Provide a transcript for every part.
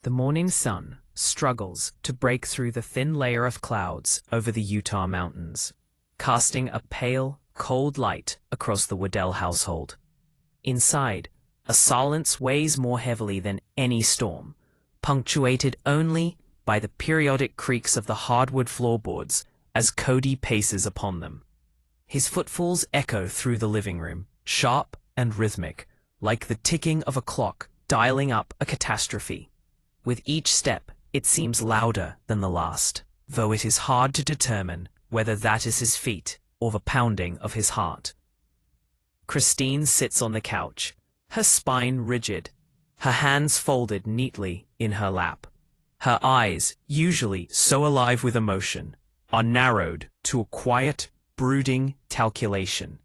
The morning sun struggles to break through the thin layer of clouds over the Utah mountains, casting a pale, cold light across the Waddell household. Inside, a silence weighs more heavily than any storm, punctuated only by the periodic creaks of the hardwood floorboards as Kody paces upon them. His footfalls echo through the living room, sharp and rhythmic, like the ticking of a clock dialing up a catastrophe. With each step, it seems louder than the last, though it is hard to determine whether that is his feet or the pounding of his heart. Christine sits on the couch, her spine rigid, her hands folded neatly in her lap. Her eyes, usually so alive with emotion, are narrowed to a quiet, brooding calculation.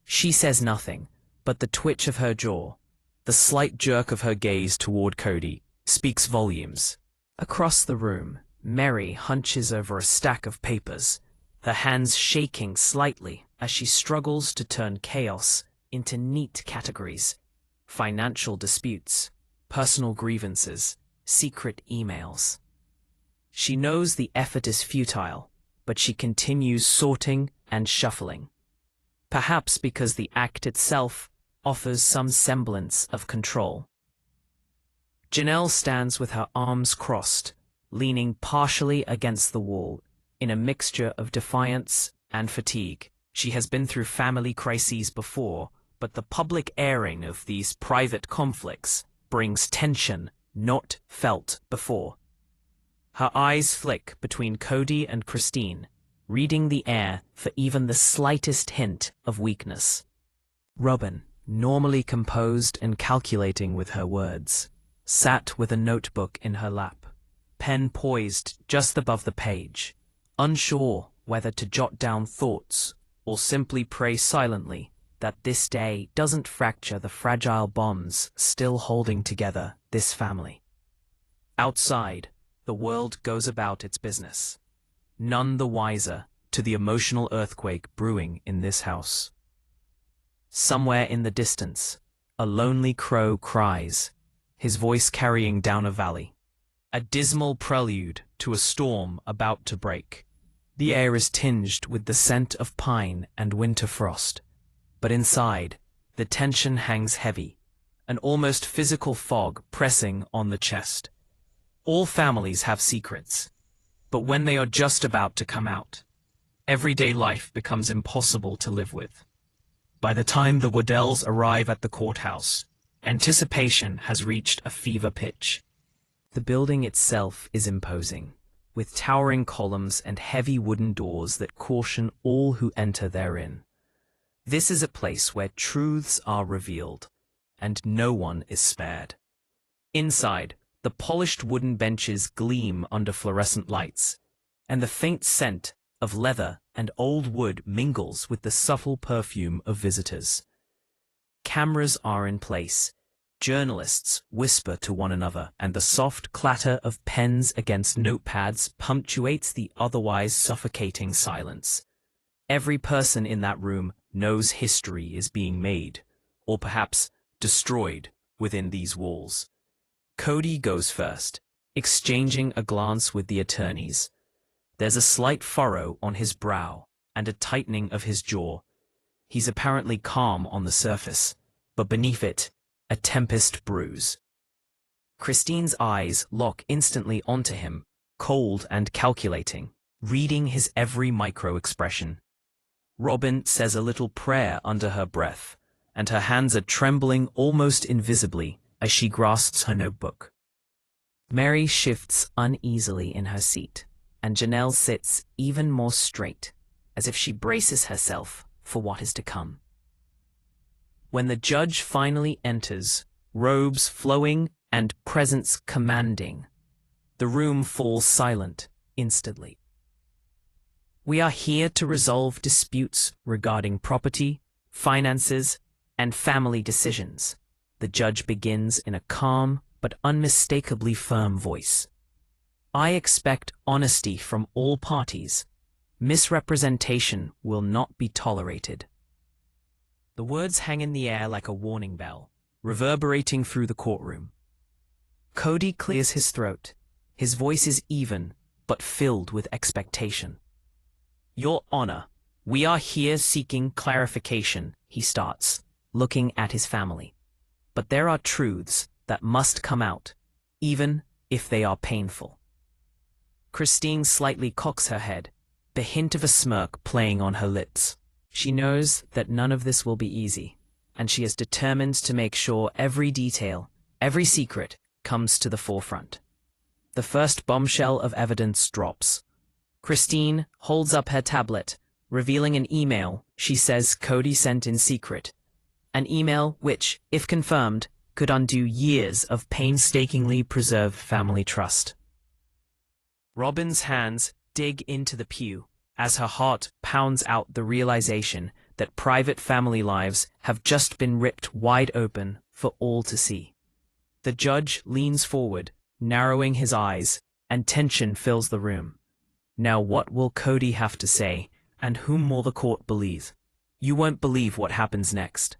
She says nothing, but the twitch of her jaw, the slight jerk of her gaze toward Kody, speaks volumes. Across the room, Meri hunches over a stack of papers, her hands shaking slightly as she struggles to turn chaos into neat categories: financial disputes, personal grievances, secret emails. She knows the effort is futile, but she continues sorting and shuffling. Perhaps because the act itself offers some semblance of control. Janelle stands with her arms crossed, leaning partially against the wall, in a mixture of defiance and fatigue. She has been through family crises before, but the public airing of these private conflicts brings tension not felt before. Her eyes flick between Kody and Christine, reading the air for even the slightest hint of weakness. Robyn, normally composed and calculating with her words, sat with a notebook in her lap, pen poised just above the page, unsure whether to jot down thoughts or simply pray silently that this day doesn't fracture the fragile bonds still holding together this family. Outside, the world goes about its business, none the wiser to the emotional earthquake brewing in this house. Somewhere in the distance, a lonely crow cries, his voice carrying down a valley, a dismal prelude to a storm about to break. The air is tinged with the scent of pine and winter frost, but inside, the tension hangs heavy, an almost physical fog pressing on the chest. All families have secrets, but when they are just about to come out, everyday life becomes impossible to live with. By the time the Waddells arrive at the courthouse, anticipation has reached a fever pitch. The building itself is imposing, with towering columns and heavy wooden doors that caution all who enter therein. This is a place where truths are revealed, and no one is spared. Inside, the polished wooden benches gleam under fluorescent lights, and the faint scent of leather and old wood mingles with the subtle perfume of visitors. Cameras are in place, journalists whisper to one another, and the soft clatter of pens against notepads punctuates the otherwise suffocating silence. Every person in that room knows history is being made, or perhaps destroyed, within these walls. Kody goes first, exchanging a glance with the attorneys. There's a slight furrow on his brow and a tightening of his jaw. He's apparently calm on the surface, but beneath it, a tempest brews. Christine's eyes lock instantly onto him, cold and calculating, reading his every micro-expression. Robyn says a little prayer under her breath, and her hands are trembling almost invisibly as she grasps her notebook. Meri shifts uneasily in her seat, and Janelle sits even more straight, as if she braces herself for what is to come. When the judge finally enters, robes flowing and presence commanding, the room falls silent instantly. We are here to resolve disputes regarding property, finances, and family decisions, the judge begins in a calm but unmistakably firm voice. I expect honesty from all parties. Misrepresentation will not be tolerated. The words hang in the air like a warning bell, reverberating through the courtroom. Kody clears his throat. His voice is even, but filled with expectation. "Your Honor, we are here seeking clarification," he starts, looking at his family. "But there are truths that must come out, even if they are painful." Christine slightly cocks her head, the hint of a smirk playing on her lips. She knows that none of this will be easy, and she is determined to make sure every detail, every secret, comes to the forefront. The first bombshell of evidence drops. Christine holds up her tablet, revealing an email she says Kody sent in secret. An email which, if confirmed, could undo years of painstakingly preserved family trust. Robyn's hands dig into the pew as her heart pounds out the realization that private family lives have just been ripped wide open for all to see. The judge leans forward, narrowing his eyes, and tension fills the room. Now what will Kody have to say, and whom will the court believe? You won't believe what happens next.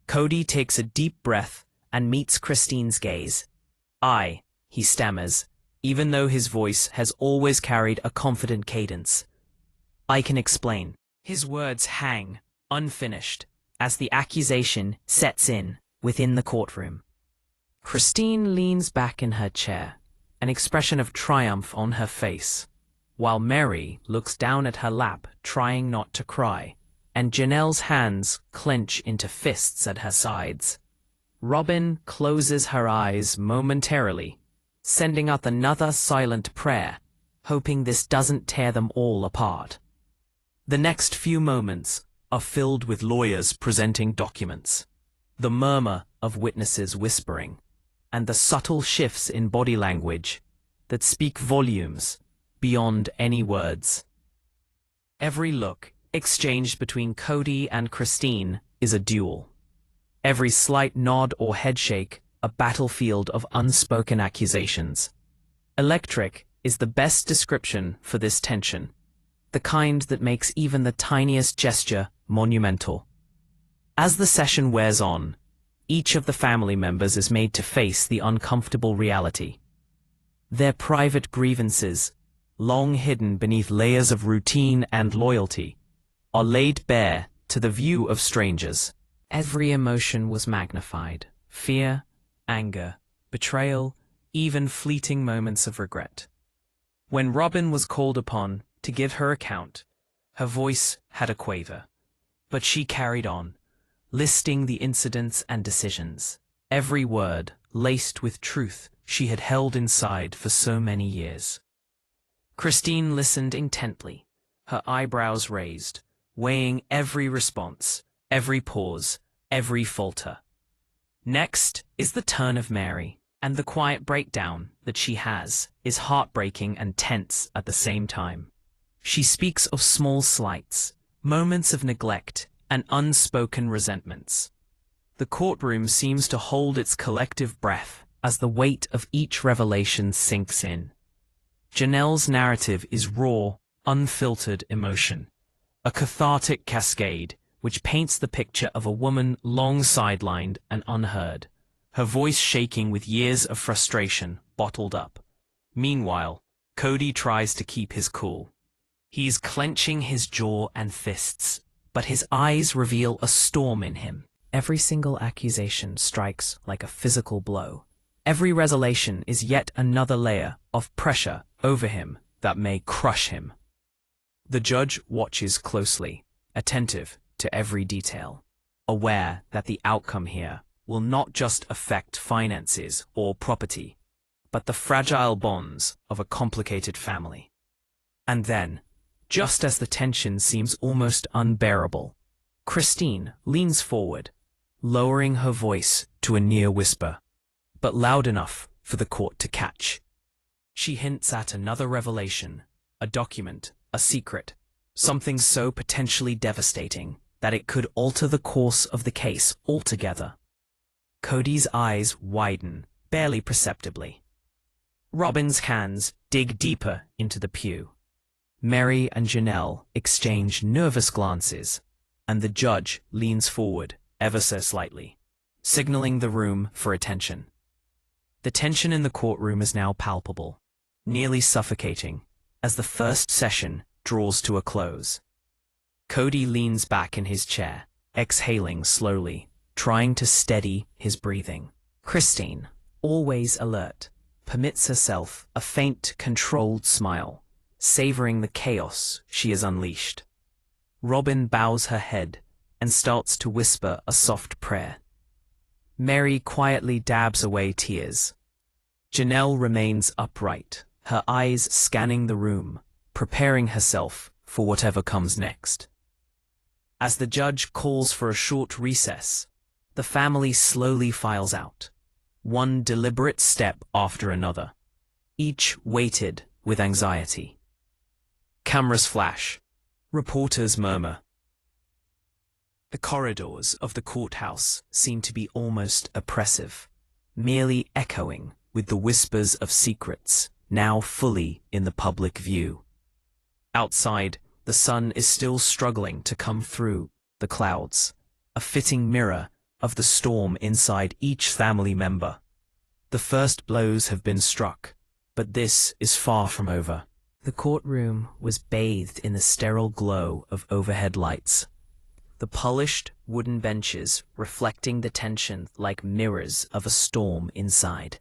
Kody takes a deep breath and meets Christine's gaze. He stammers, even though his voice has always carried a confident cadence. "I can explain." His words hang, unfinished, as the accusation sets in within the courtroom. Christine leans back in her chair, an expression of triumph on her face, while Meri looks down at her lap, trying not to cry, and Janelle's hands clench into fists at her sides. Robyn closes her eyes momentarily, sending out another silent prayer, hoping this doesn't tear them all apart. The next few moments are filled with lawyers presenting documents, the murmur of witnesses whispering, and the subtle shifts in body language that speak volumes beyond any words. Every look exchanged between Kody and Christine is a duel. Every slight nod or headshake a battlefield of unspoken accusations. Electric is the best description for this tension, the kind that makes even the tiniest gesture monumental. As the session wears on, each of the family members is made to face the uncomfortable reality. Their private grievances, long hidden beneath layers of routine and loyalty, are laid bare to the view of strangers. Every emotion was magnified: fear, anger, betrayal, even fleeting moments of regret. When Robyn was called upon to give her account, her voice had a quaver, but she carried on, listing the incidents and decisions, every word laced with truth she had held inside for so many years. Christine listened intently, her eyebrows raised, weighing every response, every pause, every falter. Next is the turn of Meri, and the quiet breakdown that she has is heartbreaking and tense at the same time. She speaks of small slights, moments of neglect, and unspoken resentments. The courtroom seems to hold its collective breath as the weight of each revelation sinks in. Janelle's narrative is raw, unfiltered emotion, a cathartic cascade which paints the picture of a woman long sidelined and unheard, her voice shaking with years of frustration bottled up. Meanwhile, Kody tries to keep his cool. He's clenching his jaw and fists, but his eyes reveal a storm in him. Every single accusation strikes like a physical blow. Every revelation is yet another layer of pressure over him that may crush him. The judge watches closely, attentive to every detail, aware that the outcome here will not just affect finances or property, but the fragile bonds of a complicated family. And then, just as the tension seems almost unbearable, Christine leans forward, lowering her voice to a near whisper, but loud enough for the court to catch. She hints at another revelation, a document, a secret, something so potentially devastating that it could alter the course of the case altogether. Kody's eyes widen, barely perceptibly. Robyn's hands dig deeper into the pew. Meri and Janelle exchange nervous glances, and the judge leans forward ever so slightly, signaling the room for attention. The tension in the courtroom is now palpable, nearly suffocating, as the first session draws to a close. Kody leans back in his chair, exhaling slowly, trying to steady his breathing. Christine, always alert, permits herself a faint, controlled smile, savoring the chaos she has unleashed. Robyn bows her head and starts to whisper a soft prayer. Meri quietly dabs away tears. Janelle remains upright, her eyes scanning the room, preparing herself for whatever comes next. As the judge calls for a short recess, the family slowly files out, one deliberate step after another, each weighted with anxiety. Cameras flash. Reporters murmur. The corridors of the courthouse seem to be almost oppressive, merely echoing with the whispers of secrets now fully in the public view. Outside, the sun is still struggling to come through the clouds, a fitting mirror of the storm inside each family member. The first blows have been struck, but this is far from over. The courtroom was bathed in the sterile glow of overhead lights, the polished wooden benches reflecting the tension like mirrors of a storm inside.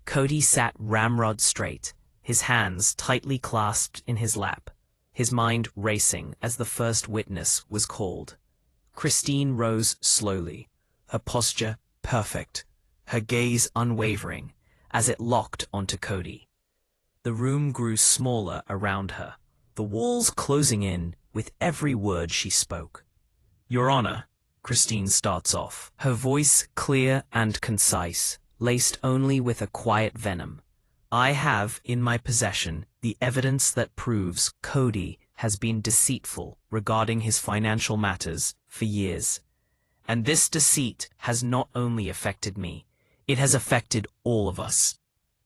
Kody sat ramrod straight, his hands tightly clasped in his lap, his mind racing as the first witness was called. Christine rose slowly, her posture perfect, her gaze unwavering as it locked onto Kody. The room grew smaller around her, the walls closing in with every word she spoke. "Your Honor," Christine starts off, her voice clear and concise, laced only with a quiet venom. "I have in my possession the evidence that proves Kody has been deceitful regarding his financial matters for years. And this deceit has not only affected me, it has affected all of us."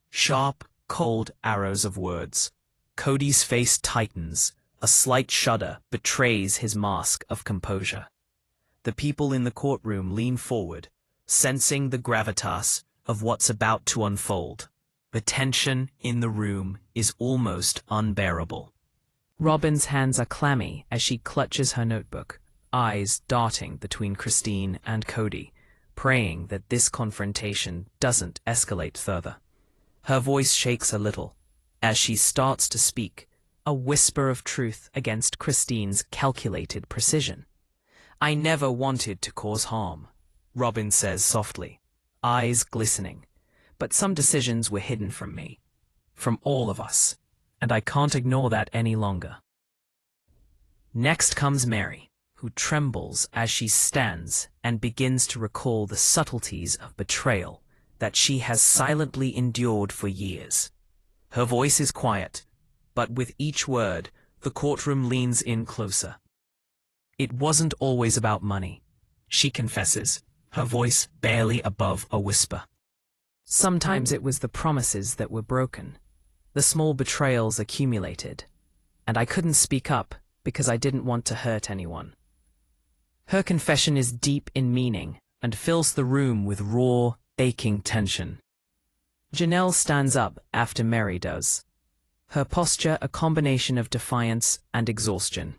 Sharp, cold arrows of words. Kody's face tightens. A slight shudder betrays his mask of composure. The people in the courtroom lean forward, sensing the gravitas of what's about to unfold. The tension in the room is almost unbearable. Robyn's hands are clammy as she clutches her notebook, eyes darting between Christine and Kody, praying that this confrontation doesn't escalate further. Her voice shakes a little as she starts to speak, a whisper of truth against Christine's calculated precision. "I never wanted to cause harm," Robyn says softly, eyes glistening. "But some decisions were hidden from me, from all of us, and I can't ignore that any longer." Next comes Meri, who trembles as she stands and begins to recall the subtleties of betrayal that she has silently endured for years. Her voice is quiet, but with each word, the courtroom leans in closer. "It wasn't always about money," she confesses, her voice barely above a whisper. "Sometimes it was the promises that were broken, the small betrayals accumulated, and I couldn't speak up because I didn't want to hurt anyone." Her confession is deep in meaning and fills the room with raw, aching tension. Janelle stands up after Meri does, her posture a combination of defiance and exhaustion.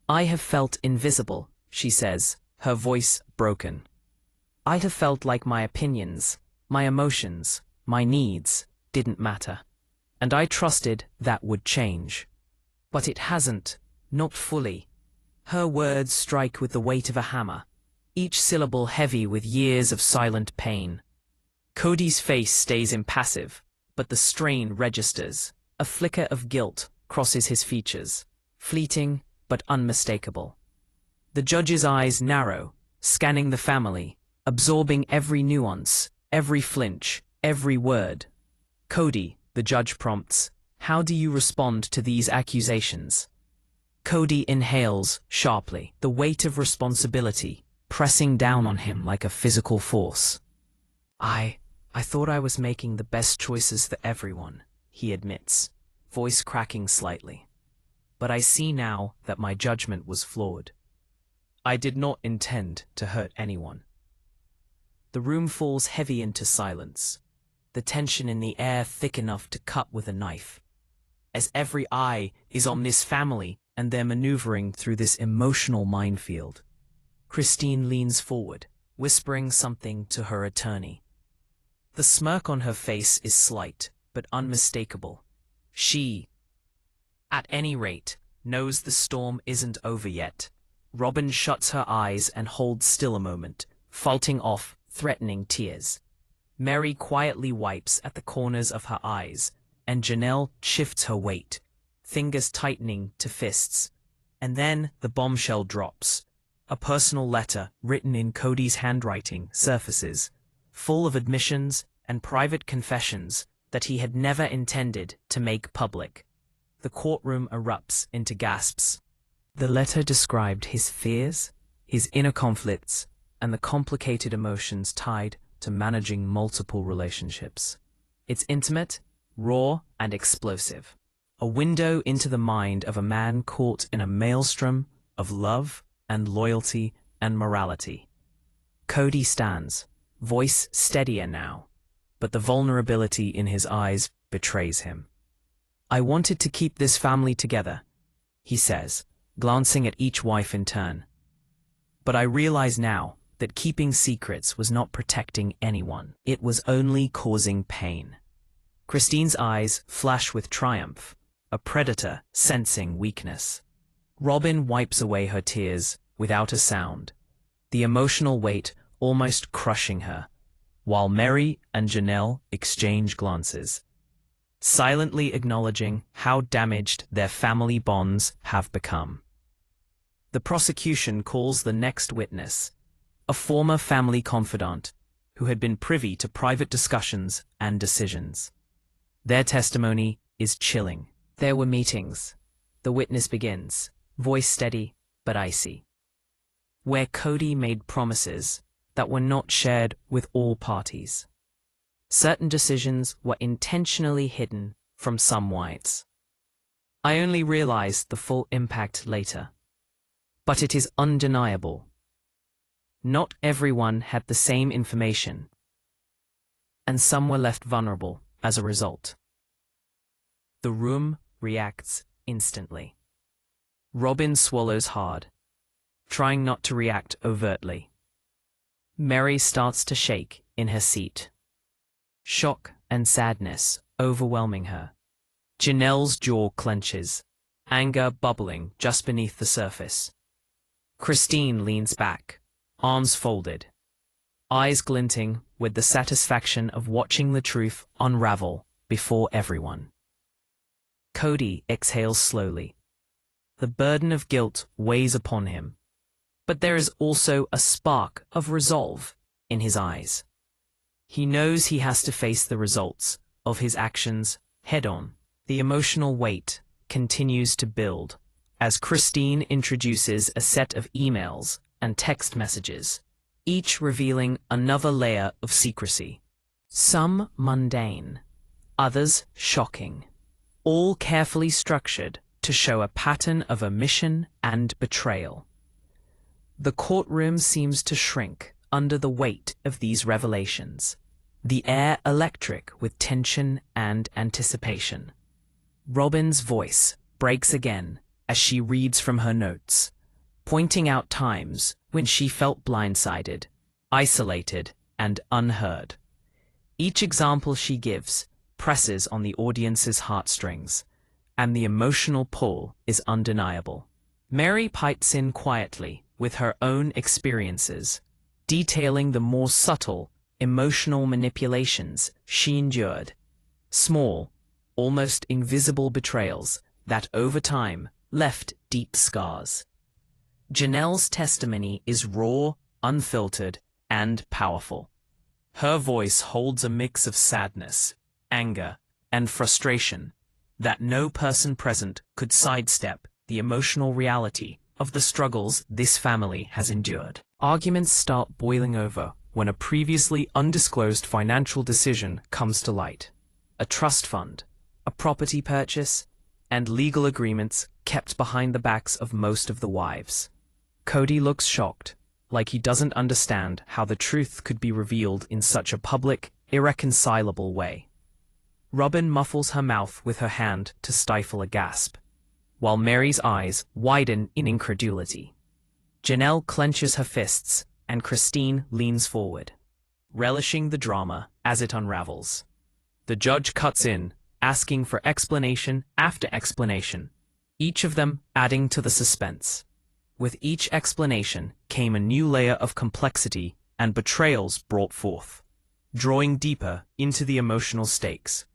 "I have felt invisible," she says, her voice broken. "I have felt like my opinions, my emotions, my needs didn't matter. And I trusted that would change. But it hasn't, not fully." Her words strike with the weight of a hammer, each syllable heavy with years of silent pain. Kody's face stays impassive, but the strain registers. A flicker of guilt crosses his features, fleeting but unmistakable. The judge's eyes narrow, scanning the family, absorbing every nuance, every flinch, every word. "Kody," the judge prompts, "how do you respond to these accusations?" Kody inhales sharply, the weight of responsibility pressing down on him like a physical force. I thought I was making the best choices for everyone," he admits, voice cracking slightly. "But I see now that my judgment was flawed. I did not intend to hurt anyone." The room falls heavy into silence. the tension in the air thick enough to cut with a knife. As every eye is on this family and they're maneuvering through this emotional minefield. Christine leans forward, whispering something to her attorney. The smirk on her face is slight, but unmistakable. She, at any rate, knows the storm isn't over yet. Robyn shuts her eyes and holds still a moment, faulting off threatening tears. Meri quietly wipes at the corners of her eyes, and Janelle shifts her weight, fingers tightening to fists. And then the bombshell drops. A personal letter written in Kody's handwriting surfaces, full of admissions and private confessions that he had never intended to make public. The courtroom erupts into gasps. The letter described his fears, his inner conflicts, and the complicated emotions tied to managing multiple relationships. It's intimate, raw, and explosive. A window into the mind of a man caught in a maelstrom of love and loyalty and morality. Kody stands, voice steadier now, but the vulnerability in his eyes betrays him. "I wanted to keep this family together," he says, glancing at each wife in turn. "But I realize now that keeping secrets was not protecting anyone. It was only causing pain." Christine's eyes flash with triumph, a predator sensing weakness. Robyn wipes away her tears without a sound, the emotional weight almost crushing her, while Meri and Janelle exchange glances, silently acknowledging how damaged their family bonds have become. The prosecution calls the next witness, a former family confidant who had been privy to private discussions and decisions. Their testimony is chilling. "There were meetings," the witness begins, voice steady but icy, "where Kody made promises that were not shared with all parties. Certain decisions were intentionally hidden from some wives. I only realized the full impact later. But it is undeniable. Not everyone had the same information, and some were left vulnerable as a result." The room reacts instantly. Robyn swallows hard, trying not to react overtly. Meri starts to shake in her seat, shock and sadness overwhelming her. Janelle's jaw clenches, anger bubbling just beneath the surface. Christine leans back, arms folded, eyes glinting with the satisfaction of watching the truth unravel before everyone. Kody exhales slowly. The burden of guilt weighs upon him, but there is also a spark of resolve in his eyes. He knows he has to face the results of his actions head-on. The emotional weight continues to build as Christine introduces a set of emails and text messages, each revealing another layer of secrecy. Some mundane, others shocking, all carefully structured to show a pattern of omission and betrayal. The courtroom seems to shrink under the weight of these revelations, the air electric with tension and anticipation. Robyn's voice breaks again as she reads from her notes, pointing out times when she felt blindsided, isolated, and unheard. Each example she gives presses on the audience's heartstrings, and the emotional pull is undeniable. Meri pipes in quietly with her own experiences, detailing the more subtle, emotional manipulations she endured, small, almost invisible betrayals that over time left deep scars. Janelle's testimony is raw, unfiltered, and powerful. Her voice holds a mix of sadness, anger, and frustration that no person present could sidestep the emotional reality of the struggles this family has endured. Arguments start boiling over when a previously undisclosed financial decision comes to light. A trust fund, a property purchase, and legal agreements kept behind the backs of most of the wives. Kody looks shocked, like he doesn't understand how the truth could be revealed in such a public, irreconcilable way. Robyn muffles her mouth with her hand to stifle a gasp, while Meri's eyes widen in incredulity. Janelle clenches her fists, and Christine leans forward, relishing the drama as it unravels. The judge cuts in, asking for explanation after explanation, each of them adding to the suspense. With each explanation came a new layer of complexity and betrayals brought forth, drawing deeper into the emotional stakes.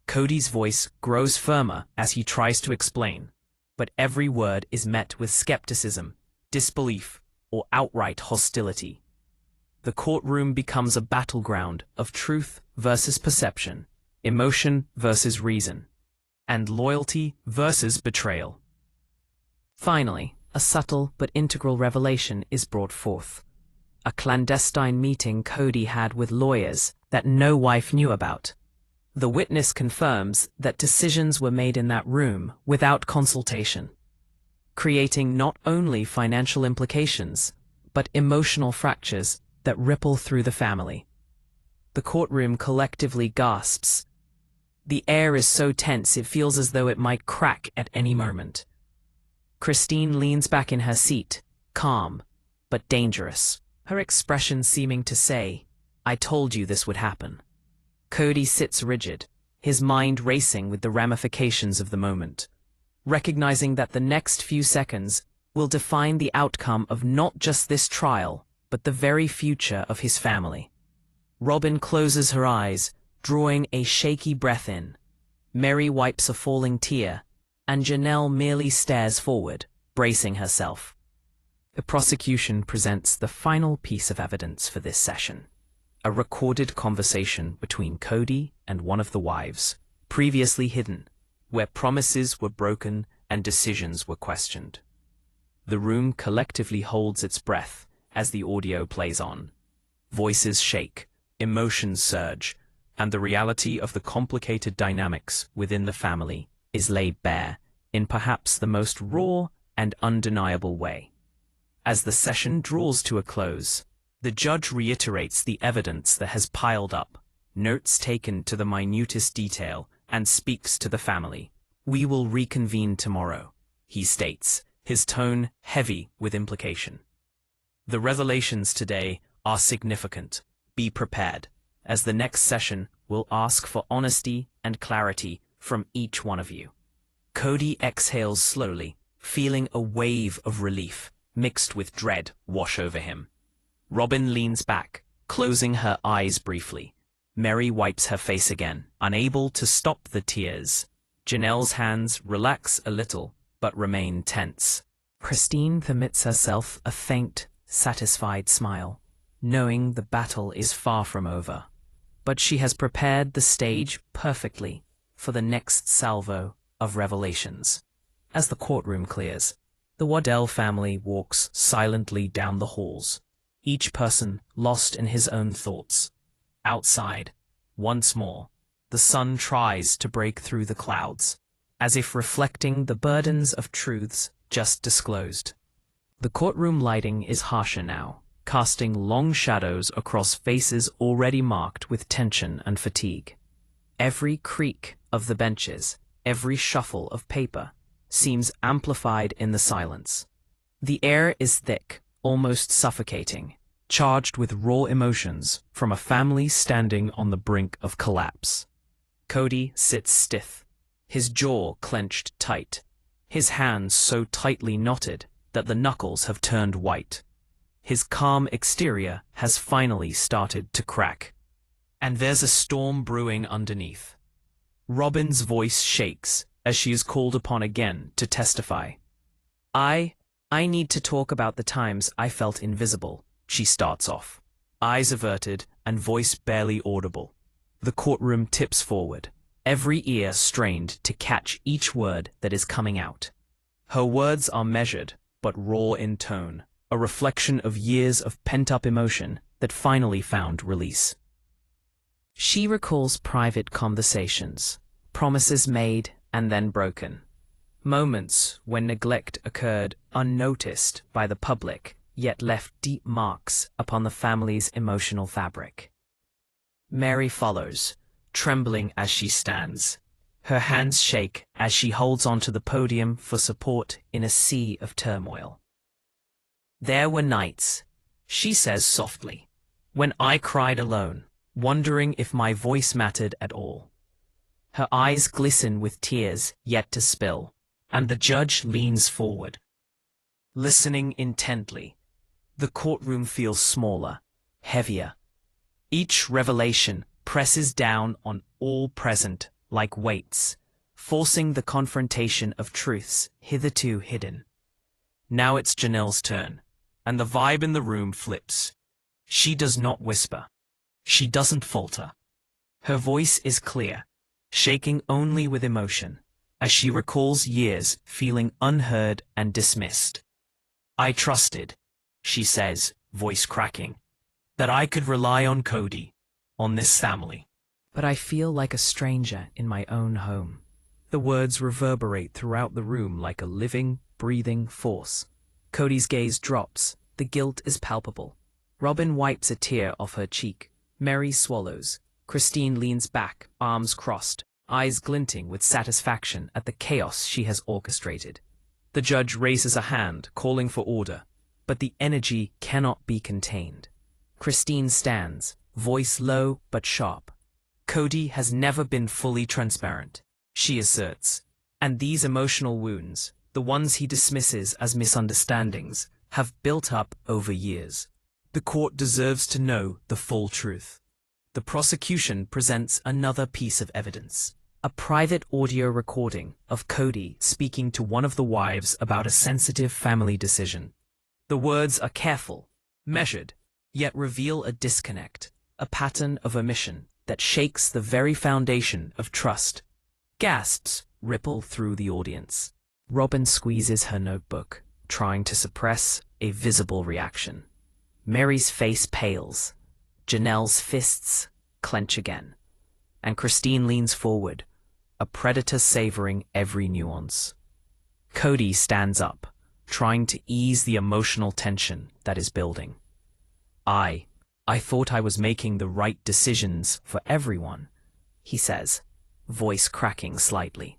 Kody's voice grows firmer as he tries to explain, but every word is met with skepticism, disbelief, or outright hostility. The courtroom becomes a battleground of truth versus perception, emotion versus reason, and loyalty versus betrayal. Finally, a subtle but integral revelation is brought forth. A clandestine meeting Kody had with lawyers that no wife knew about. The witness confirms that decisions were made in that room without consultation, creating not only financial implications, but emotional fractures that ripple through the family. The courtroom collectively gasps. The air is so tense it feels as though it might crack at any moment. Christine leans back in her seat, calm, but dangerous, her expression seeming to say, "I told you this would happen." Kody sits rigid, his mind racing with the ramifications of the moment, recognizing that the next few seconds will define the outcome of not just this trial, but the very future of his family. Robyn closes her eyes, drawing a shaky breath in. Meri wipes a falling tear, and Janelle merely stares forward, bracing herself. The prosecution presents the final piece of evidence for this session. A recorded conversation between Kody and one of the wives, previously hidden, where promises were broken and decisions were questioned. The room collectively holds its breath as the audio plays on. Voices shake, emotions surge, and the reality of the complicated dynamics within the family is laid bare in perhaps the most raw and undeniable way. As the session draws to a close, the judge reiterates the evidence that has piled up, notes taken to the minutest detail, and speaks to the family. "We will reconvene tomorrow," he states, his tone heavy with implication. "The revelations today are significant. Be prepared, as the next session will ask for honesty and clarity from each one of you." Kody exhales slowly, feeling a wave of relief mixed with dread wash over him. Robyn leans back, closing her eyes briefly. Meri wipes her face again, unable to stop the tears. Janelle's hands relax a little, but remain tense. Christine permits herself a faint, satisfied smile, knowing the battle is far from over. But she has prepared the stage perfectly for the next salvo of revelations. As the courtroom clears, the Waddell family walks silently down the halls, each person lost in his own thoughts. Outside, once more, the sun tries to break through the clouds, as if reflecting the burdens of truths just disclosed. The courtroom lighting is harsher now, casting long shadows across faces already marked with tension and fatigue. Every creak of the benches, every shuffle of paper, seems amplified in the silence. The air is thick, almost suffocating, charged with raw emotions from a family standing on the brink of collapse. Kody sits stiff, his jaw clenched tight, his hands so tightly knotted that the knuckles have turned white. His calm exterior has finally started to crack. And there's a storm brewing underneath. Robyn's voice shakes as she is called upon again to testify. I need to talk about the times I felt invisible," she starts off, eyes averted and voice barely audible. The courtroom tips forward, every ear strained to catch each word that is coming out. Her words are measured, but raw in tone, a reflection of years of pent-up emotion that finally found release. She recalls private conversations, promises made and then broken. Moments when neglect occurred unnoticed by the public, yet left deep marks upon the family's emotional fabric. Meri follows, trembling as she stands. Her hands shake as she holds onto the podium for support in a sea of turmoil. There were nights, she says softly, when I cried alone, wondering if my voice mattered at all. Her eyes glisten with tears yet to spill, and the judge leans forward, listening intently. The courtroom feels smaller, heavier. Each revelation presses down on all present like weights, forcing the confrontation of truths hitherto hidden. Now it's Janelle's turn, and the vibe in the room flips. She does not whisper. She doesn't falter. Her voice is clear, shaking only with emotion, as she recalls years feeling unheard and dismissed. I trusted, she says, voice cracking, that I could rely on Kody, on this family. But I feel like a stranger in my own home. The words reverberate throughout the room like a living, breathing force. Kody's gaze drops. The guilt is palpable. Robyn wipes a tear off her cheek. Meri swallows. Christine leans back, arms crossed, eyes glinting with satisfaction at the chaos she has orchestrated. The judge raises a hand, calling for order, but the energy cannot be contained. Christine stands, voice low but sharp. Kody has never been fully transparent, she asserts, and these emotional wounds, the ones he dismisses as misunderstandings, have built up over years. The court deserves to know the full truth. The prosecution presents another piece of evidence. A private audio recording of Kody speaking to one of the wives about a sensitive family decision. The words are careful, measured, yet reveal a disconnect, a pattern of omission that shakes the very foundation of trust. Gasps ripple through the audience. Robyn squeezes her notebook, trying to suppress a visible reaction. Meri's face pales. Janelle's fists clench again. And Christine leans forward, a predator savoring every nuance. Kody stands up, trying to ease the emotional tension that is building. I thought I was making the right decisions for everyone, he says, voice cracking slightly.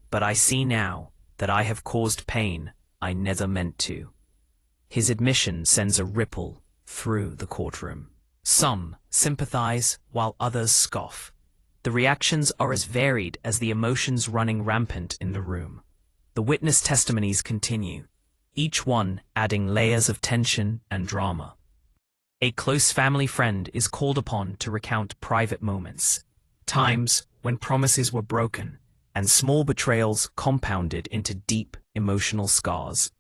But I see now that I have caused pain I never meant to. His admission sends a ripple through the courtroom. Some sympathize while others scoff. The reactions are as varied as the emotions running rampant in the room. The witness testimonies continue, each one adding layers of tension and drama. A close family friend is called upon to recount private moments, times when promises were broken, and small betrayals compounded into deep emotional scars.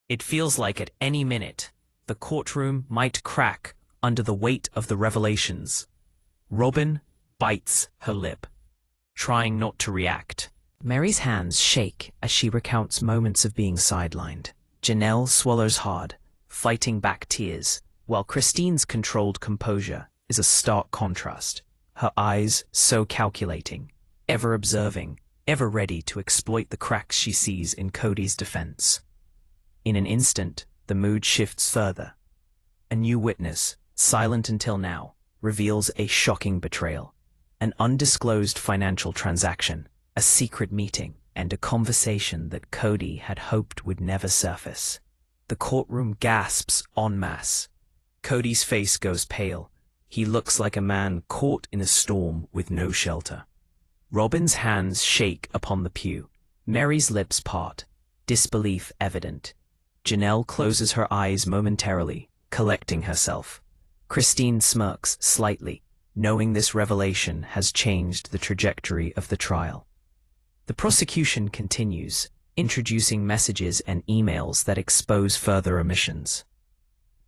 It feels like at any minute, the courtroom might crack under the weight of the revelations. Robyn bites her lip, trying not to react. Meri's hands shake as she recounts moments of being sidelined. Janelle swallows hard, fighting back tears, while Christine's controlled composure is a stark contrast. Her eyes so calculating, ever observing, ever ready to exploit the cracks she sees in Kody's defense. In an instant, the mood shifts further. A new witness, silent until now, reveals a shocking betrayal. An undisclosed financial transaction, a secret meeting, and a conversation that Kody had hoped would never surface. The courtroom gasps en masse. Kody's face goes pale. He looks like a man caught in a storm with no shelter. Robyn's hands shake upon the pew. Meri's lips part, disbelief evident. Janelle closes her eyes momentarily, collecting herself. Christine smirks slightly, knowing this revelation has changed the trajectory of the trial. The prosecution continues, introducing messages and emails that expose further omissions.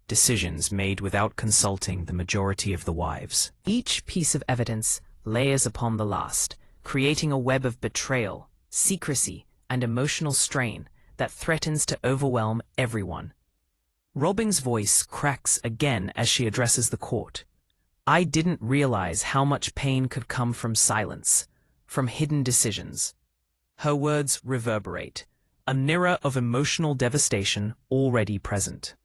Decisions made without consulting the majority of the wives. Each piece of evidence layers upon the last, creating a web of betrayal, secrecy, and emotional strain that threatens to overwhelm everyone. Robyn's voice cracks again as she addresses the court. I didn't realize how much pain could come from silence, from hidden decisions. Her words reverberate, a mirror of emotional devastation already present.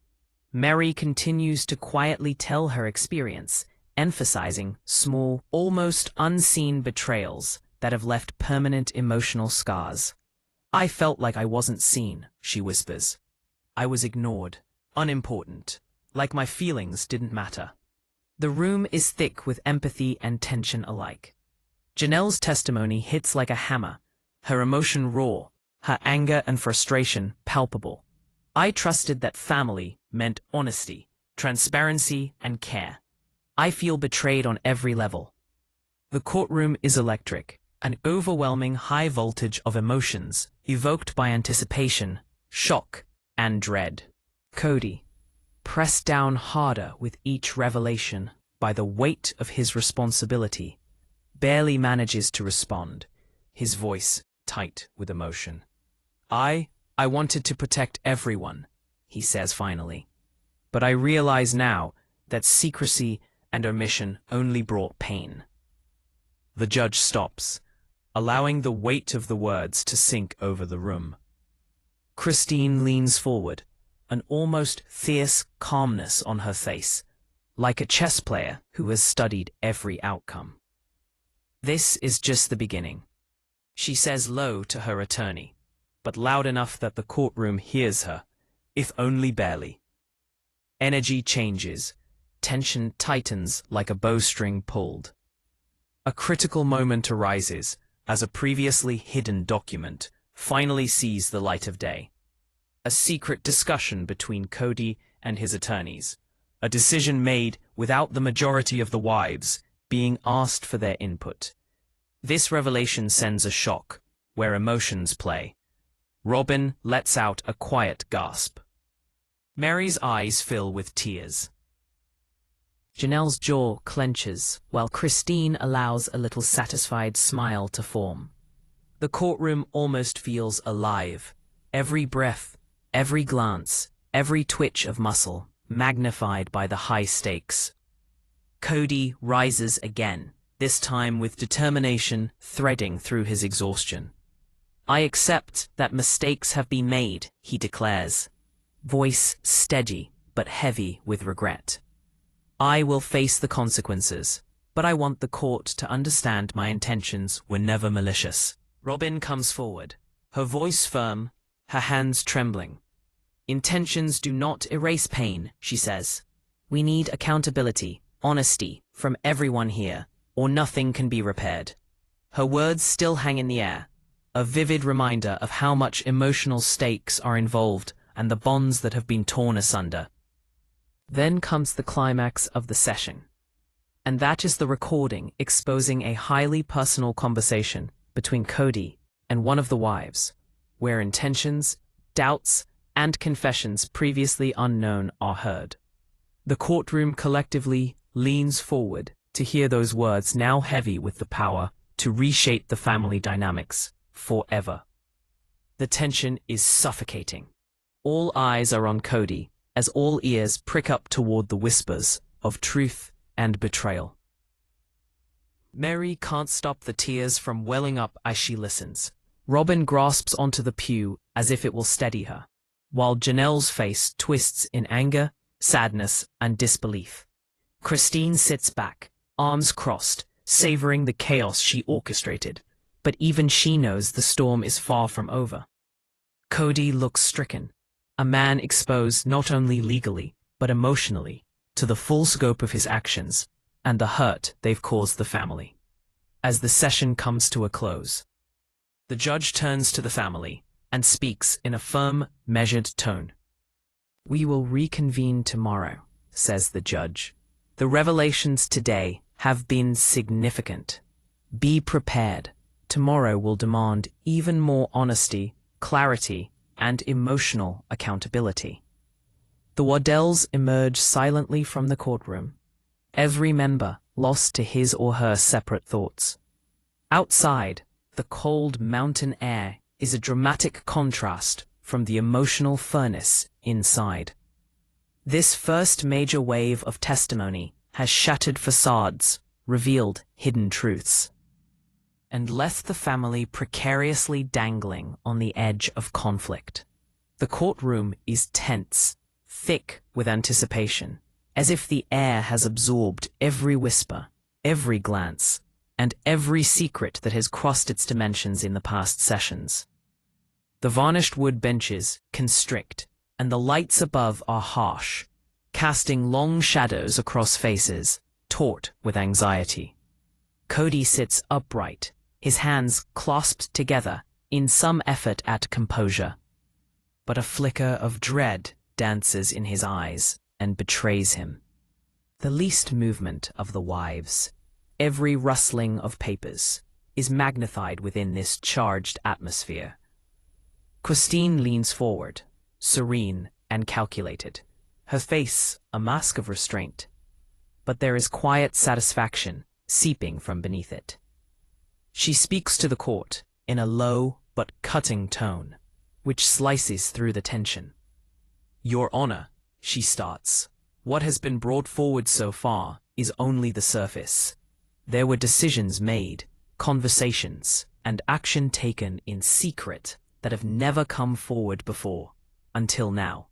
Meri continues to quietly tell her experience, emphasizing small, almost unseen betrayals that have left permanent emotional scars. "I felt like I wasn't seen," she whispers. "I was ignored, unimportant, like my feelings didn't matter." The room is thick with empathy and tension alike. Janelle's testimony hits like a hammer, her emotion raw, her anger and frustration palpable. "I trusted that family meant honesty, transparency, and care. I feel betrayed on every level." The courtroom is electric, an overwhelming high voltage of emotions evoked by anticipation, shock, and dread. Kody, pressed down harder with each revelation by the weight of his responsibility, barely manages to respond, his voice tight with emotion. I wanted to protect everyone," he says finally. "But I realize now that secrecy and omission only brought pain." The judge stops, allowing the weight of the words to sink over the room. Christine leans forward, an almost fierce calmness on her face, like a chess player who has studied every outcome. "This is just the beginning," she says low to her attorney, but loud enough that the courtroom hears her, if only barely. Energy changes, tension tightens like a bowstring pulled. A critical moment arises as a previously hidden document finally sees the light of day. A secret discussion between Kody and his attorneys, a decision made without the majority of the wives being asked for their input. This revelation sends a shock where emotions play. Robyn lets out a quiet gasp. Meri's eyes fill with tears. Janelle's jaw clenches, while Christine allows a little satisfied smile to form. The courtroom almost feels alive. Every breath, every glance, every twitch of muscle, magnified by the high stakes. Kody rises again, this time with determination threading through his exhaustion. "I accept that mistakes have been made," he declares, voice steady but heavy with regret. "I will face the consequences, but I want the court to understand my intentions were never malicious." Robyn comes forward, her voice firm, her hands trembling. "Intentions do not erase pain," she says. "We need accountability, honesty, from everyone here, or nothing can be repaired." Her words still hang in the air, a vivid reminder of how much emotional stakes are involved and the bonds that have been torn asunder. Then comes the climax of the session. And that is the recording exposing a highly personal conversation between Kody and one of the wives, where intentions, doubts, and confessions previously unknown are heard. The courtroom collectively leans forward to hear those words now heavy with the power to reshape the family dynamics forever. The tension is suffocating. All eyes are on Kody, as all ears prick up toward the whispers of truth and betrayal. Meri can't stop the tears from welling up as she listens. Robyn grasps onto the pew as if it will steady her, while Janelle's face twists in anger, sadness, and disbelief. Christine sits back, arms crossed, savoring the chaos she orchestrated, but even she knows the storm is far from over. Kody looks stricken, a man exposed not only legally, but emotionally, to the full scope of his actions and the hurt they've caused the family. As the session comes to a close, the judge turns to the family and speaks in a firm, measured tone. "We will reconvene tomorrow," says the judge. "The revelations today have been significant. Be prepared. Tomorrow will demand even more honesty, clarity, and emotional accountability." The Waddells emerge silently from the courtroom, every member lost to his or her separate thoughts. Outside, the cold mountain air is a dramatic contrast from the emotional furnace inside. This first major wave of testimony has shattered facades, revealed hidden truths, and left the family precariously dangling on the edge of conflict. The courtroom is tense, thick with anticipation, as if the air has absorbed every whisper, every glance, and every secret that has crossed its dimensions in the past sessions. The varnished wood benches constrict, and the lights above are harsh, casting long shadows across faces, taut with anxiety. Kody sits upright, his hands clasped together in some effort at composure. But a flicker of dread dances in his eyes and betrays him. The least movement of the wives, every rustling of papers, is magnified within this charged atmosphere. Christine leans forward, serene and calculated, her face a mask of restraint. But there is quiet satisfaction seeping from beneath it. She speaks to the court in a low but cutting tone, which slices through the tension. "Your Honor," she starts, "what has been brought forward so far is only the surface. There were decisions made, conversations, and action taken in secret that have never come forward before, until now."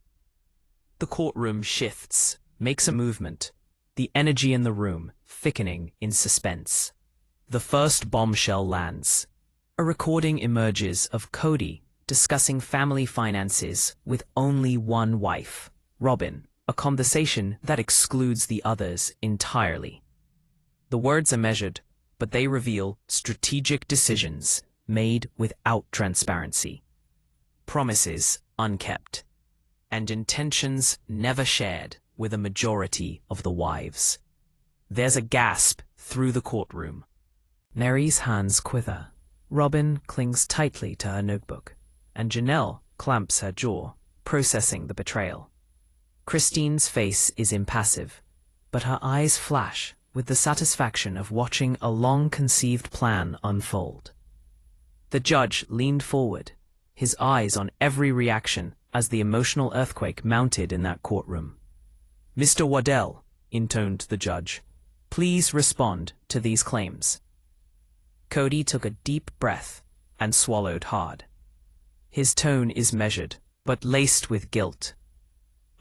The courtroom shifts, makes a movement, the energy in the room thickening in suspense. The first bombshell lands. A recording emerges of Kody discussing family finances with only one wife, Robyn, a conversation that excludes the others entirely. The words are measured, but they reveal strategic decisions made without transparency, promises unkept, and intentions never shared with a majority of the wives. There's a gasp through the courtroom. Meri's hands quiver. Robyn clings tightly to her notebook, and Janelle clamps her jaw, processing the betrayal. Christine's face is impassive, but her eyes flash with the satisfaction of watching a long-conceived plan unfold. The judge leaned forward, his eyes on every reaction as the emotional earthquake mounted in that courtroom. "Mr. Waddell," intoned the judge, "please respond to these claims." Kody took a deep breath and swallowed hard. His tone is measured, but laced with guilt.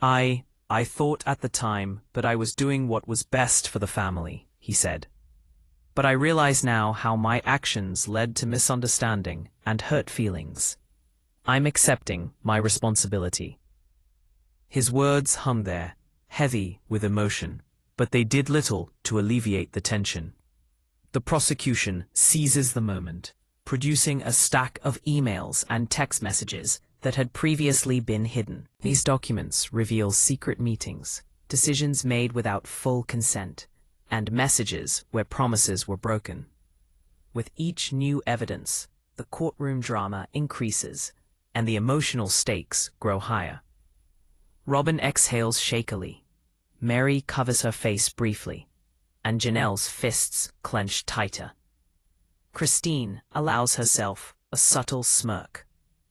I thought at the time that I was doing what was best for the family," he said. "But I realize now how my actions led to misunderstanding and hurt feelings. I'm accepting my responsibility." His words hung there, heavy with emotion, but they did little to alleviate the tension. The prosecution seizes the moment, producing a stack of emails and text messages that had previously been hidden. These documents reveal secret meetings, decisions made without full consent, and messages where promises were broken. With each new evidence, the courtroom drama increases, and the emotional stakes grow higher. Robyn exhales shakily. Meri covers her face briefly, and Janelle's fists clench tighter. Christine allows herself a subtle smirk,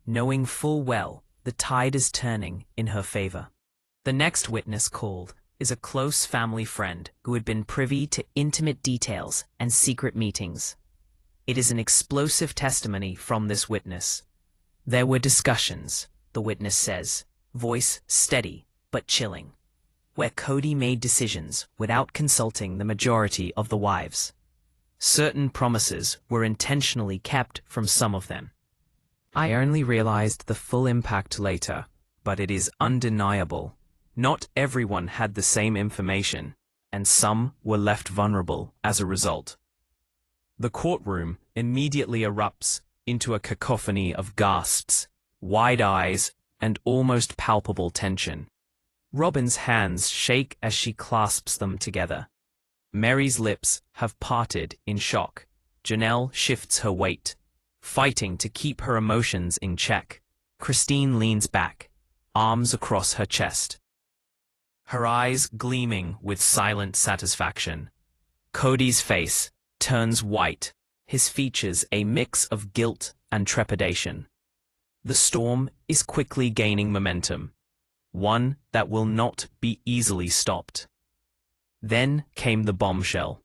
knowing full well the tide is turning in her favor. The next witness called is a close family friend who had been privy to intimate details and secret meetings. It is an explosive testimony from this witness. "There were discussions," the witness says, voice steady but chilling, "where Kody made decisions without consulting the majority of the wives. Certain promises were intentionally kept from some of them. I only realized the full impact later, but it is undeniable. Not everyone had the same information, and some were left vulnerable as a result." The courtroom immediately erupts into a cacophony of gasps, wide eyes, and almost palpable tension. Robyn's hands shake as she clasps them together. Meri's lips have parted in shock. Janelle shifts her weight, fighting to keep her emotions in check. Christine leans back, arms across her chest, her eyes gleaming with silent satisfaction. Kody's face turns white, his features a mix of guilt and trepidation. The storm is quickly gaining momentum, one that will not be easily stopped. Then came the bombshell,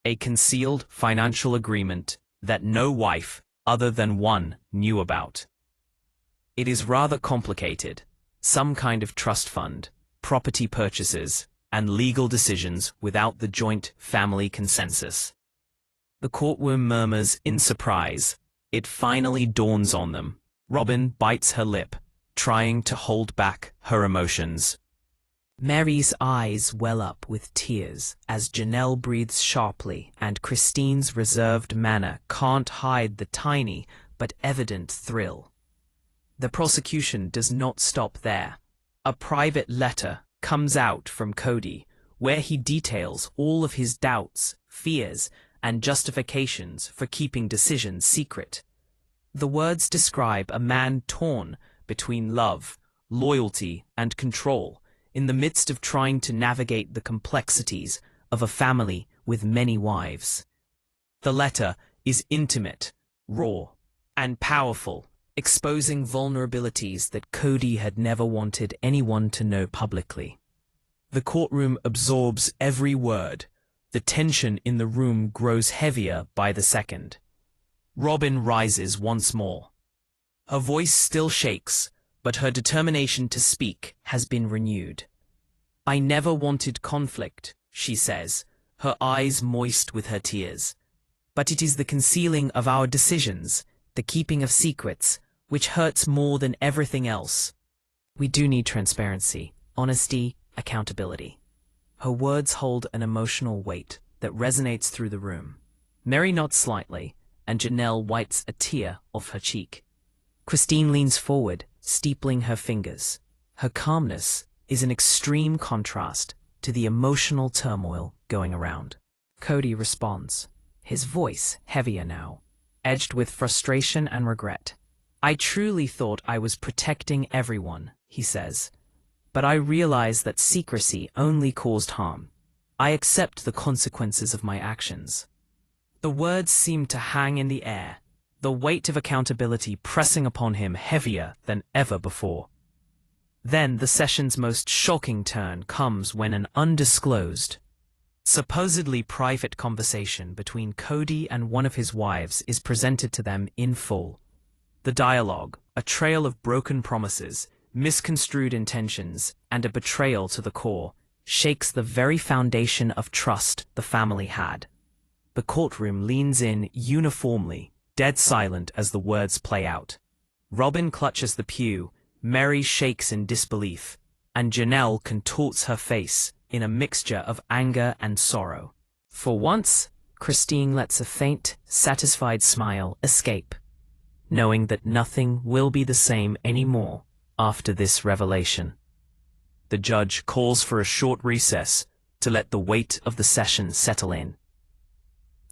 a concealed financial agreement that no wife other than one knew about. It is rather complicated, some kind of trust fund, property purchases, and legal decisions without the joint family consensus. The courtroom murmurs in surprise. It finally dawns on them. Robyn bites her lip, trying to hold back her emotions. Meri's eyes well up with tears as Janelle breathes sharply, and Christine's reserved manner can't hide the tiny but evident thrill. The prosecution does not stop there. A private letter comes out from Kody, where he details all of his doubts, fears, and justifications for keeping decisions secret. The words describe a man torn between love, loyalty, and control, in the midst of trying to navigate the complexities of a family with many wives. The letter is intimate, raw, and powerful, exposing vulnerabilities that Kody had never wanted anyone to know publicly. The courtroom absorbs every word. The tension in the room grows heavier by the second. Robyn rises once more. Her voice still shakes, but her determination to speak has been renewed. "I never wanted conflict," she says, her eyes moist with her tears. "But it is the concealing of our decisions, the keeping of secrets, which hurts more than everything else. We do need transparency, honesty, accountability." Her words hold an emotional weight that resonates through the room. Meri nods slightly, and Janelle wipes a tear off her cheek. Christine leans forward, steepling her fingers. Her calmness is an extreme contrast to the emotional turmoil going around. Kody responds, his voice heavier now, edged with frustration and regret. "I truly thought I was protecting everyone," he says, "but I realize that secrecy only caused harm. I accept the consequences of my actions." The words seem to hang in the air, the weight of accountability pressing upon him heavier than ever before. Then the session's most shocking turn comes when an undisclosed, supposedly private conversation between Kody and one of his wives is presented to them in full. The dialogue, a trail of broken promises, misconstrued intentions, and a betrayal to the core, shakes the very foundation of trust the family had. The courtroom leans in uniformly, dead silent as the words play out. Robyn clutches the pew, Meri shakes in disbelief, and Janelle contorts her face in a mixture of anger and sorrow. For once, Christine lets a faint, satisfied smile escape, knowing that nothing will be the same anymore after this revelation. The judge calls for a short recess to let the weight of the session settle in.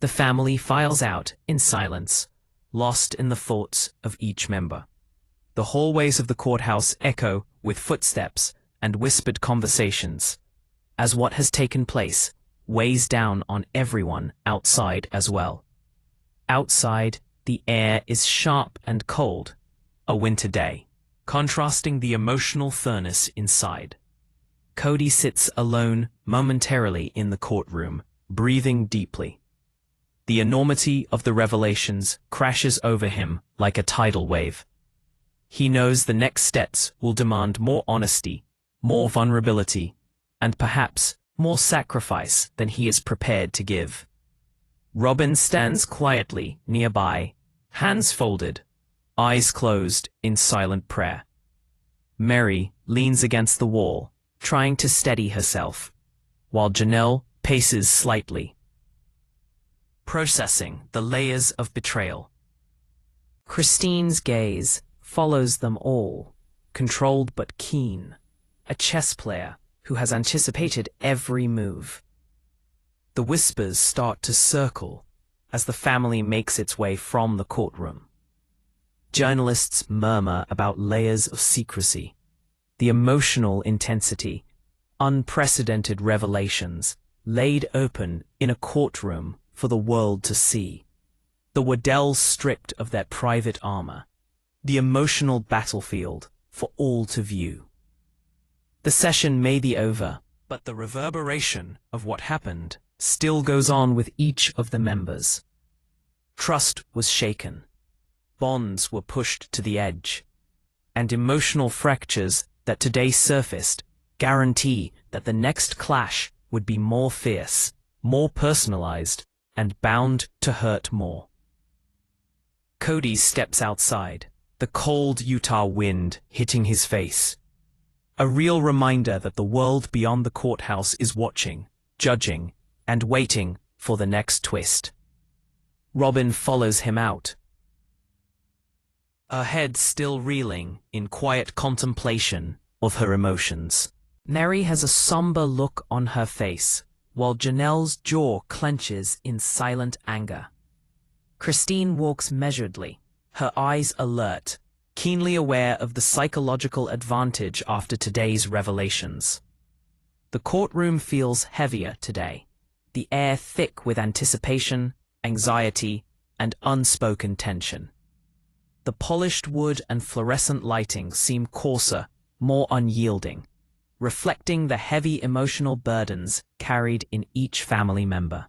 The family files out in silence, lost in the thoughts of each member. The hallways of the courthouse echo with footsteps and whispered conversations, as what has taken place weighs down on everyone outside as well. Outside, the air is sharp and cold, a winter day, contrasting the emotional furnace inside. Kody sits alone momentarily in the courtroom, breathing deeply. The enormity of the revelations crashes over him like a tidal wave. He knows the next steps will demand more honesty, more vulnerability, and perhaps more sacrifice than he is prepared to give. Robyn stands quietly nearby, hands folded, eyes closed in silent prayer. Meri leans against the wall, trying to steady herself, while Janelle paces slightly, processing the layers of betrayal. Christine's gaze follows them all, controlled but keen, a chess player who has anticipated every move. The whispers start to circle as the family makes its way from the courtroom. Journalists murmur about layers of secrecy, the emotional intensity, unprecedented revelations laid open in a courtroom for the world to see. The Waddells stripped of their private armor, the emotional battlefield for all to view. The session may be over, but the reverberation of what happened still goes on with each of the members. Trust was shaken, bonds were pushed to the edge, and emotional fractures that today surfaced guarantee that the next clash would be more fierce, more personalized, and bound to hurt more. Kody steps outside, the cold Utah wind hitting his face. A real reminder that the world beyond the courthouse is watching, judging, and waiting for the next twist. Robyn follows him out, her head still reeling in quiet contemplation of her emotions. Meri has a somber look on her face, while Janelle's jaw clenches in silent anger. Christine walks measuredly, her eyes alert, keenly aware of the psychological advantage after today's revelations. The courtroom feels heavier today, the air thick with anticipation, anxiety, and unspoken tension. The polished wood and fluorescent lighting seem coarser, more unyielding, reflecting the heavy emotional burdens carried in each family member.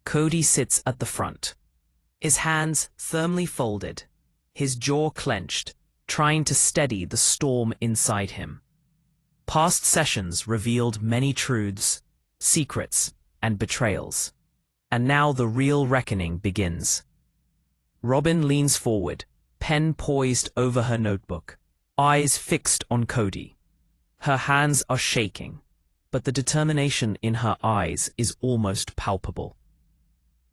Kody sits at the front, his hands firmly folded, his jaw clenched, trying to steady the storm inside him. Past sessions revealed many truths, secrets, and betrayals, and now the real reckoning begins. Robyn leans forward, pen poised over her notebook, eyes fixed on Kody. Her hands are shaking, but the determination in her eyes is almost palpable.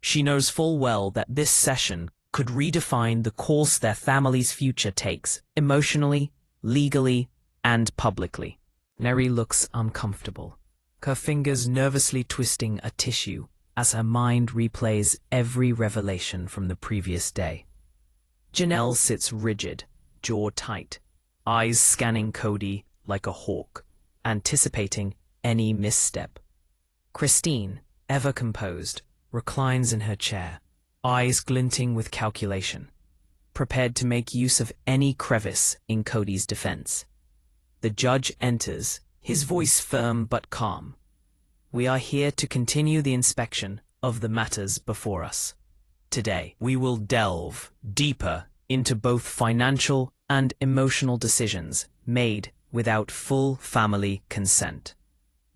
She knows full well that this session could redefine the course their family's future takes, emotionally, legally, and publicly. Meri looks uncomfortable, her fingers nervously twisting a tissue as her mind replays every revelation from the previous day. Janelle sits rigid, jaw tight, eyes scanning Kody like a hawk, anticipating any misstep. Christine, ever composed, reclines in her chair, eyes glinting with calculation, prepared to make use of any crevice in Kody's defense. The judge enters, his voice firm but calm. We are here to continue the inspection of the matters before us. Today, we will delve deeper into both financial and emotional decisions made without full family consent.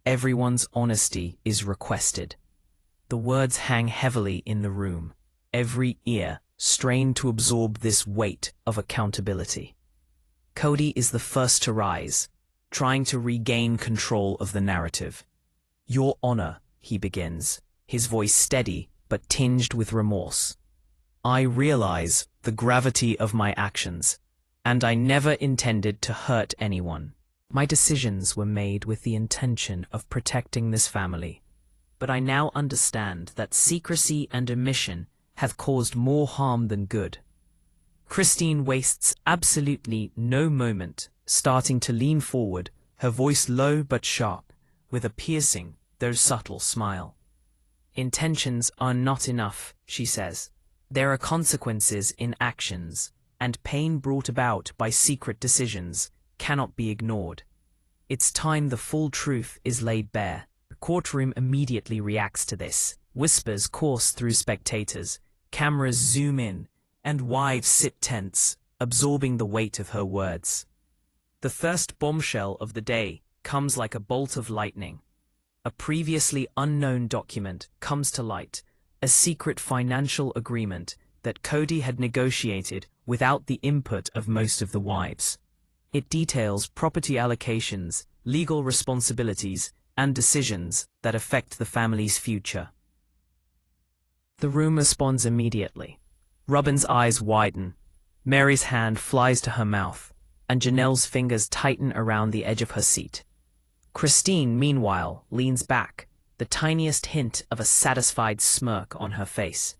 Everyone's honesty is requested. The words hang heavily in the room, every ear strained to absorb this weight of accountability. Kody is the first to rise, trying to regain control of the narrative. Your Honor, he begins, his voice steady but tinged with remorse. I realize the gravity of my actions, and I never intended to hurt anyone. My decisions were made with the intention of protecting this family, but I now understand that secrecy and omission have caused more harm than good. Christine wastes absolutely no moment, starting to lean forward, her voice low but sharp, with a piercing, though subtle smile. Intentions are not enough, she says. There are consequences in actions, and pain brought about by secret decisions cannot be ignored. It's time the full truth is laid bare. The courtroom immediately reacts to this. Whispers course through spectators, cameras zoom in, and wives sit tense, absorbing the weight of her words. The first bombshell of the day comes like a bolt of lightning. A previously unknown document comes to light, a secret financial agreement that Kody had negotiated without the input of most of the wives. It details property allocations, legal responsibilities, and decisions that affect the family's future. The room responds immediately. Robyn's eyes widen, Meri's hand flies to her mouth, and Janelle's fingers tighten around the edge of her seat. Christine, meanwhile, leans back, the tiniest hint of a satisfied smirk on her face.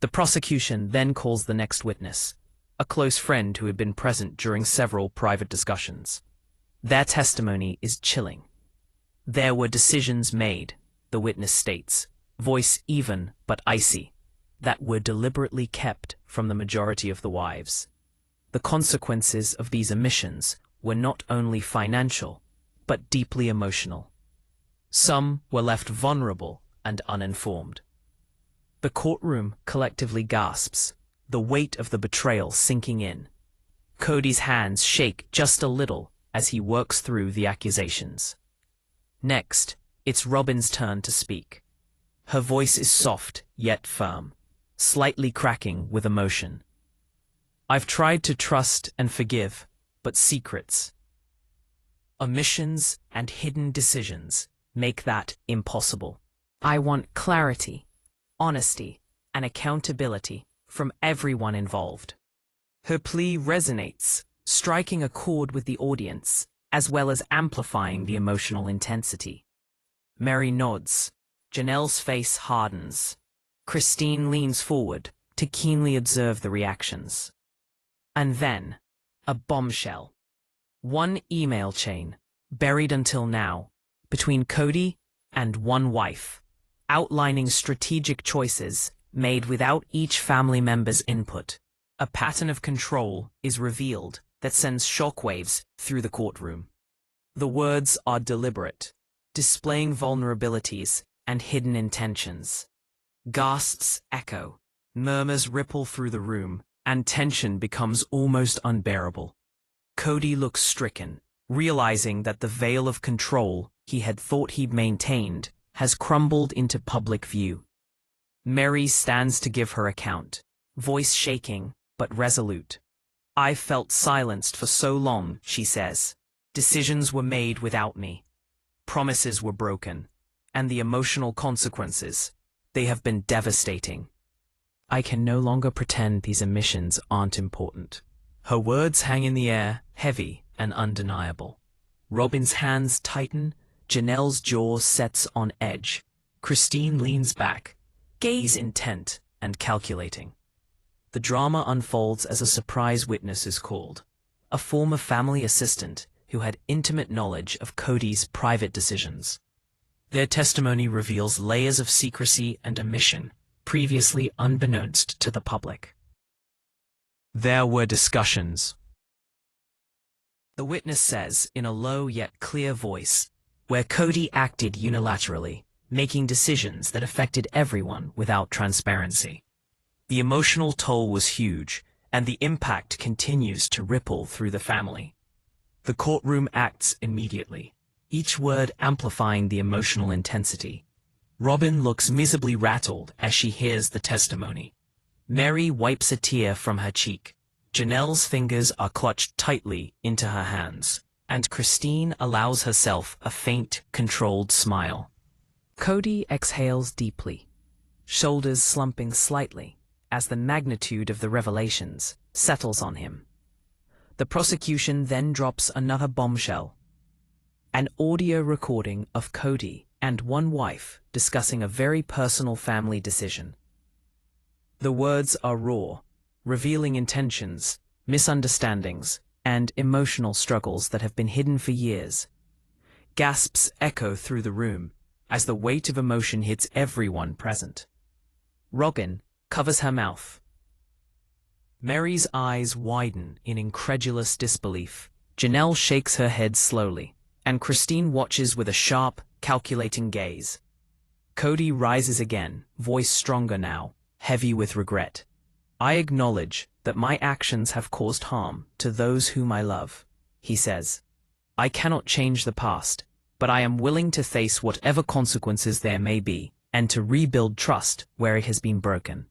The prosecution then calls the next witness, a close friend who had been present during several private discussions. Their testimony is chilling. There were decisions made, the witness states, voice even but icy, that were deliberately kept from the majority of the wives. The consequences of these omissions were not only financial, but deeply emotional. Some were left vulnerable and uninformed. The courtroom collectively gasps, the weight of the betrayal sinking in. Kody's hands shake just a little as he works through the accusations. Next, it's Robyn's turn to speak. Her voice is soft yet firm, slightly cracking with emotion. I've tried to trust and forgive, but secrets, omissions, and hidden decisions make that impossible. I want clarity, honesty, and accountability from everyone involved. Her plea resonates, striking a chord with the audience, as well as amplifying the emotional intensity. Meri nods. Janelle's face hardens. Christine leans forward to keenly observe the reactions. And then, a bombshell. One email chain, buried until now, between Kody and one wife, outlining strategic choices made without each family member's input. A pattern of control is revealed that sends shockwaves through the courtroom. The words are deliberate, displaying vulnerabilities and hidden intentions. Gasps echo, murmurs ripple through the room, and tension becomes almost unbearable. Kody looks stricken, realizing that the veil of control he had thought he'd maintained has crumbled into public view. Meri stands to give her account, voice shaking but resolute. I've felt silenced for so long, she says. Decisions were made without me. Promises were broken, and the emotional consequences, they have been devastating. I can no longer pretend these omissions aren't important. Her words hang in the air, heavy and undeniable. Robyn's hands tighten, Janelle's jaw sets on edge. Christine leans back, gaze intent and calculating. The drama unfolds as a surprise witness is called, a former family assistant who had intimate knowledge of Kody's private decisions. Their testimony reveals layers of secrecy and omission previously unbeknownst to the public. There were discussions. The witness says in a low yet clear voice, where Kody acted unilaterally, making decisions that affected everyone without transparency. The emotional toll was huge, and the impact continues to ripple through the family. The courtroom acts immediately, each word amplifying the emotional intensity. Robyn looks miserably rattled as she hears the testimony. Meri wipes a tear from her cheek. Janelle's fingers are clutched tightly into her hands, and Christine allows herself a faint, controlled smile. Kody exhales deeply, shoulders slumping slightly as the magnitude of the revelations settles on him. The prosecution then drops another bombshell, an audio recording of Kody and one wife discussing a very personal family decision. The words are raw, revealing intentions, misunderstandings, and emotional struggles that have been hidden for years. Gasps echo through the room as the weight of emotion hits everyone present. Robyn covers her mouth. Meri's eyes widen in incredulous disbelief. Janelle shakes her head slowly, and Christine watches with a sharp, calculating gaze. Kody rises again, voice stronger now, heavy with regret. I acknowledge that my actions have caused harm to those whom I love, he says. I cannot change the past, but I am willing to face whatever consequences there may be, and to rebuild trust where it has been broken.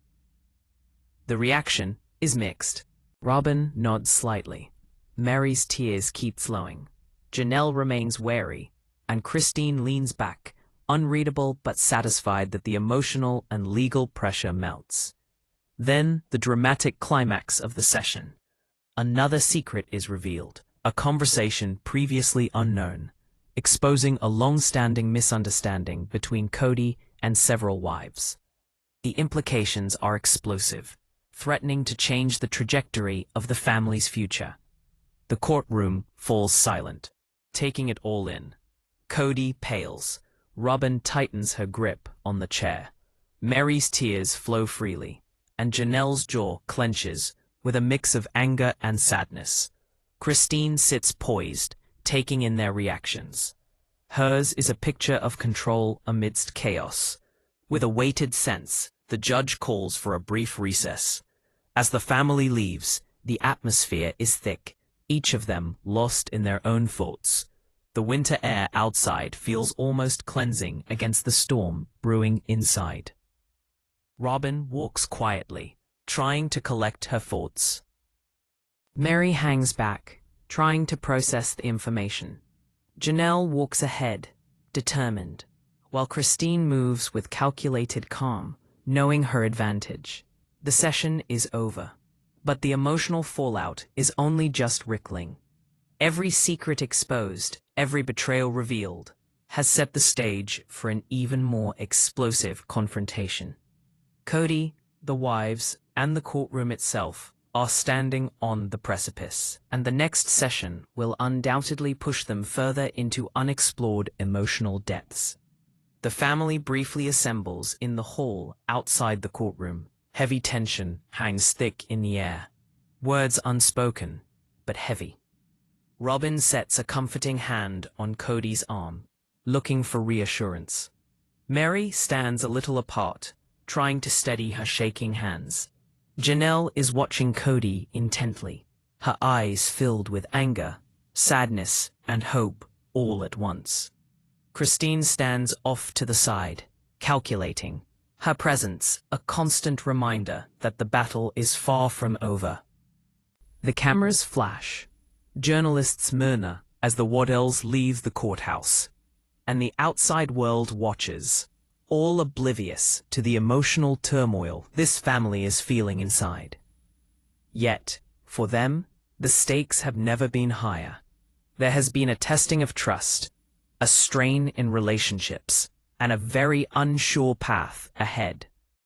The reaction is mixed. Robyn nods slightly. Meri's tears keep flowing. Janelle remains wary, and Christine leans back, unreadable but satisfied that the emotional and legal pressure melts. Then the dramatic climax of the session. Another secret is revealed, a conversation previously unknown, exposing a long-standing misunderstanding between Kody and several wives. The implications are explosive, threatening to change the trajectory of the family's future. The courtroom falls silent, taking it all in. Kody pales. Robyn tightens her grip on the chair. Meri's tears flow freely, and Janelle's jaw clenches with a mix of anger and sadness. Christine sits poised, taking in their reactions. Hers is a picture of control amidst chaos. With a weighted sense, the judge calls for a brief recess. As the family leaves, the atmosphere is thick, each of them lost in their own thoughts. The winter air outside feels almost cleansing against the storm brewing inside. Robyn walks quietly, trying to collect her thoughts. Meri hangs back, trying to process the information. Janelle walks ahead, determined, while Christine moves with calculated calm, knowing her advantage. The session is over, but the emotional fallout is only just rippling. Every secret exposed, every betrayal revealed, has set the stage for an even more explosive confrontation. Kody, the wives, and the courtroom itself are standing on the precipice, and the next session will undoubtedly push them further into unexplored emotional depths. The family briefly assembles in the hall outside the courtroom. Heavy tension hangs thick in the air. Words unspoken, but heavy. Robyn sets a comforting hand on Kody's arm, looking for reassurance. Meri stands a little apart, trying to steady her shaking hands. Janelle is watching Kody intently, her eyes filled with anger, sadness, and hope all at once. Christine stands off to the side, calculating, her presence a constant reminder that the battle is far from over. The cameras flash. Journalists murmur as the Waddells leave the courthouse, and the outside world watches, all oblivious to the emotional turmoil this family is feeling inside. Yet, for them, the stakes have never been higher. There has been a testing of trust, a strain in relationships, and a very unsure path ahead.